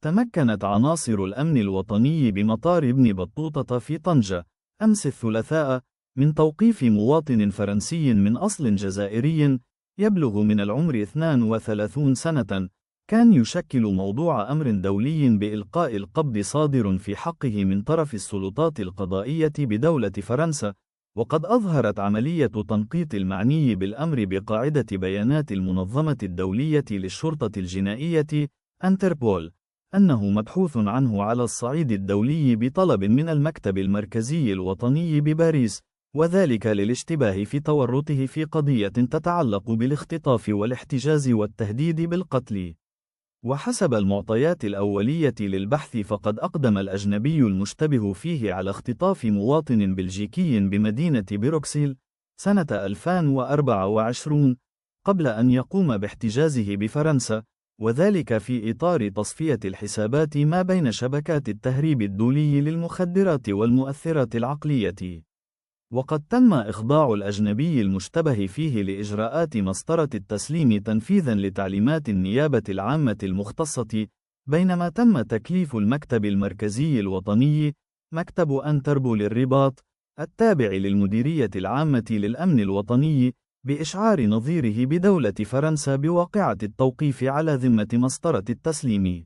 تمكنت عناصر الأمن الوطني بمطار ابن بطوطة في طنجة أمس الثلاثاء من توقيف مواطن فرنسي من أصل جزائري يبلغ من العمر 32 سنة، كان يشكل موضوع أمر دولي بإلقاء القبض صادر في حقه من طرف السلطات القضائية بدولة فرنسا. وقد أظهرت عملية تنقيط المعني بالأمر بقاعدة بيانات المنظمة الدولية للشرطة الجنائية انتربول أنه مبحوث عنه على الصعيد الدولي بطلب من المكتب المركزي الوطني بباريس، وذلك للاشتباه في تورطه في قضية تتعلق بالاختطاف والاحتجاز والتهديد بالقتل. وحسب المعطيات الأولية للبحث فقد أقدم الأجنبي المشتبه فيه على اختطاف مواطن بلجيكي بمدينة بروكسل سنة 2024 قبل أن يقوم باحتجازه بفرنسا، وذلك في إطار تصفية الحسابات ما بين شبكات التهريب الدولي للمخدرات والمؤثرات العقلية. وقد تم إخضاع الأجنبي المشتبه فيه لإجراءات مسطرة التسليم تنفيذاً لتعليمات النيابة العامة المختصة، بينما تم تكليف المكتب المركزي الوطني مكتب انتربول الرباط التابع للمديرية العامة للأمن الوطني بإشعار نظيره بدولة فرنسا بواقعة التوقيف على ذمة مسطرة التسليم.